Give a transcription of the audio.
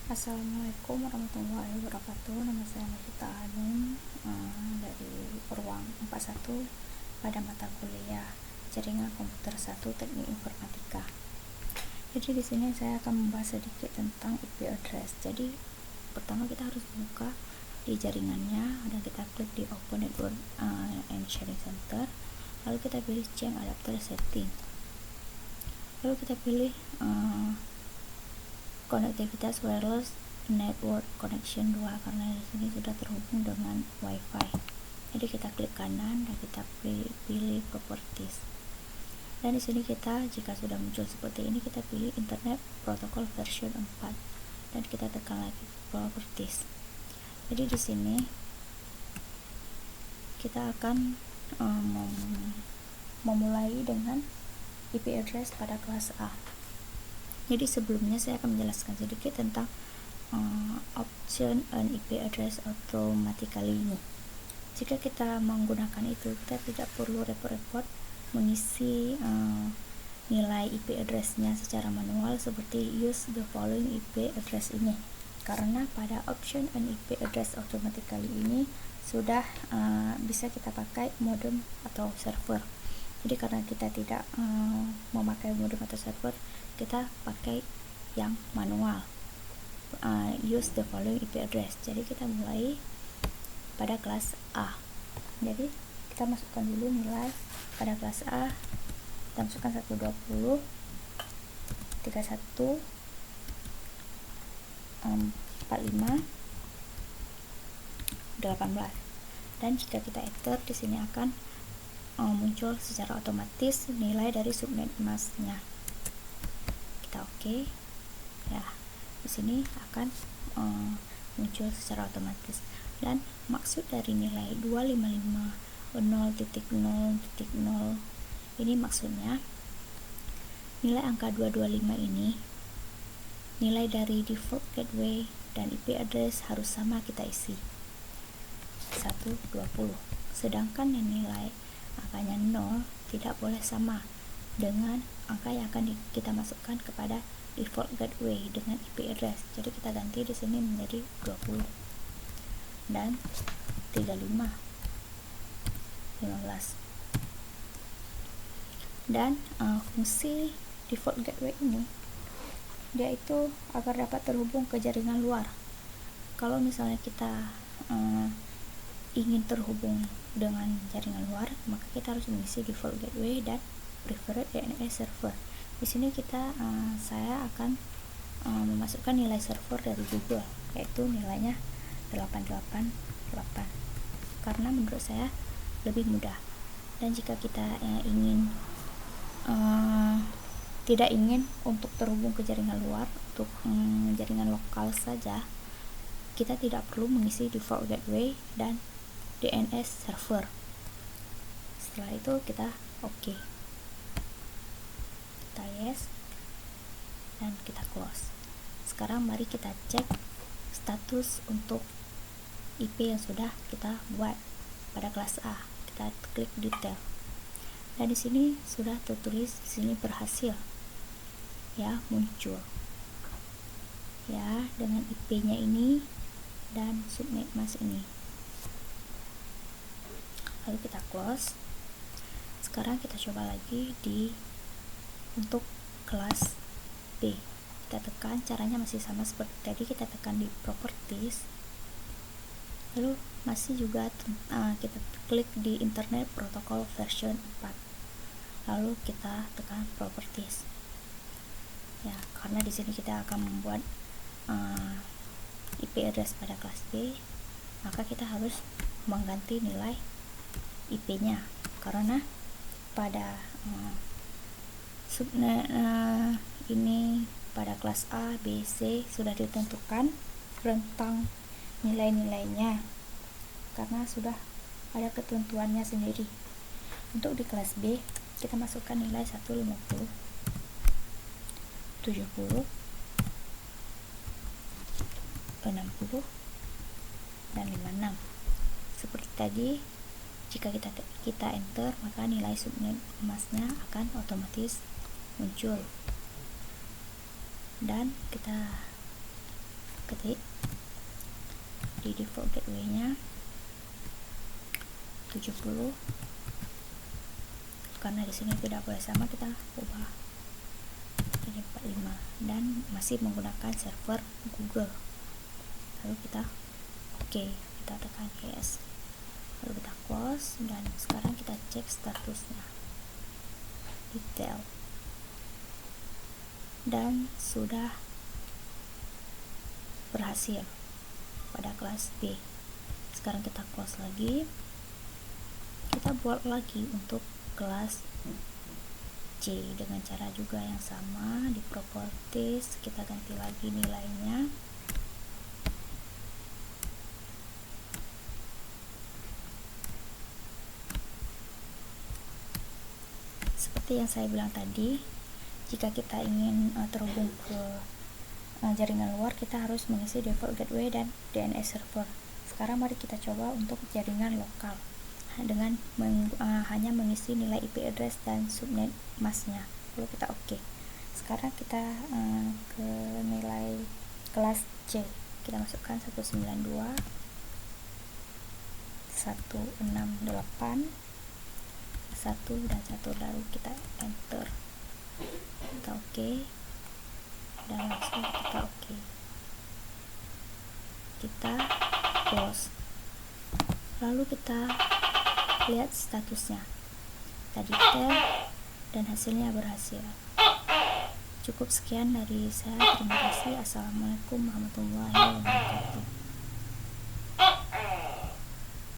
Assalamualaikum warahmatullahi wabarakatuh. Nama saya Novita Hanum, dari ruang 41 pada mata kuliah Jaringan Komputer 1 Teknik Informatika. Jadi di sini saya akan membahas sedikit tentang IP address. Jadi pertama kita harus buka di jaringannya dan kita klik di Open Network and Sharing Center. Lalu kita pilih Change Adapter Setting. Lalu kita pilih konektivitas wireless network connection 2 karena di sini sudah terhubung dengan WiFi. Jadi kita klik kanan dan kita pilih properties. Dan di sini kita jika sudah muncul seperti ini kita pilih Internet Protocol version 4 dan kita tekan lagi properties. Jadi di sini kita akan memulai dengan IP address pada kelas A. Jadi sebelumnya saya akan menjelaskan sedikit tentang option and IP address automatically ini. Jika kita menggunakan itu, kita tidak perlu repot-repot mengisi nilai IP address-nya secara manual seperti use the following IP address ini. Karena pada option and IP address automatically ini sudah bisa kita pakai modem atau server. Jadi karena kita tidak memakai modem atau server, kita pakai yang manual, use the following IP address. Jadi kita mulai pada kelas A. Jadi kita masukkan dulu nilai pada kelas A. Kita masukkan 120 31 45 18. Dan jika kita enter, di sini akan muncul secara otomatis nilai dari subnet masknya. Kita oke. Ya, di sini akan muncul secara otomatis. Dan maksud dari nilai 255.0.0.0 ini maksudnya nilai angka 225 ini nilai dari default gateway dan IP address harus sama kita isi 120. Sedangkan yang nilai angkanya 0 tidak boleh sama dengan angka yang akan kita masukkan kepada default gateway dengan IP address. Jadi kita ganti di sini menjadi 20 dan 35 15. Dan fungsi default gateway ini dia itu agar dapat terhubung ke jaringan luar. Kalau misalnya kita ingin terhubung dengan jaringan luar, maka kita harus mengisi default gateway dan preferred DNS server. Di sini saya akan memasukkan nilai server dari Google, yaitu nilainya 888 karena menurut saya lebih mudah. Dan jika kita tidak ingin untuk terhubung ke jaringan luar, untuk jaringan lokal saja, kita tidak perlu mengisi default gateway dan DNS server. Setelah itu kita oke. Kita yes dan kita close. Sekarang mari kita cek status untuk IP yang sudah kita buat pada kelas A. Kita klik detail. Dan di sini sudah tertulis di sini berhasil. Ya, muncul. Ya, dengan IP-nya ini dan subnet mask ini. Lalu kita close. Sekarang kita coba lagi untuk kelas B. Kita tekan, caranya masih sama seperti tadi, kita tekan di properties. Lalu masih juga kita klik di Internet Protocol version 4. Lalu kita tekan properties. Ya, karena di sini kita akan membuat IP address pada kelas B, maka kita harus mengganti nilai IP-nya karena pada subnet ini pada kelas A, B, C sudah ditentukan rentang nilai-nilainya karena sudah ada ketentuannya sendiri. Untuk di kelas B kita masukkan nilai 150 70 60 dan 56. Seperti tadi, jika kita enter, maka nilai subnet masknya akan otomatis muncul. Dan kita ketik di default gateway-nya 70, karena di sini tidak boleh sama, kita ubah jadi 45 dan masih menggunakan server Google. Lalu kita kita tekan yes, lalu kita close, dan sekarang kita cek statusnya detail, dan sudah berhasil pada kelas B. Sekarang kita close lagi, kita buat lagi untuk kelas C dengan cara juga yang sama. Di properties kita ganti lagi nilainya, seperti yang saya bilang tadi. Jika kita ingin terhubung ke jaringan luar, kita harus mengisi default gateway dan DNS server. Sekarang mari kita coba untuk jaringan lokal dengan hanya mengisi nilai IP address dan subnet masknya. Lalu kita sekarang kita ke nilai kelas C, kita masukkan 192.168 1 dan 1, lalu kita enter, kita dan langsung kita kita close. Lalu kita lihat statusnya tadi detail dan hasilnya berhasil. Cukup sekian dari saya, terima kasih. Assalamualaikum warahmatullahi wabarakatuh.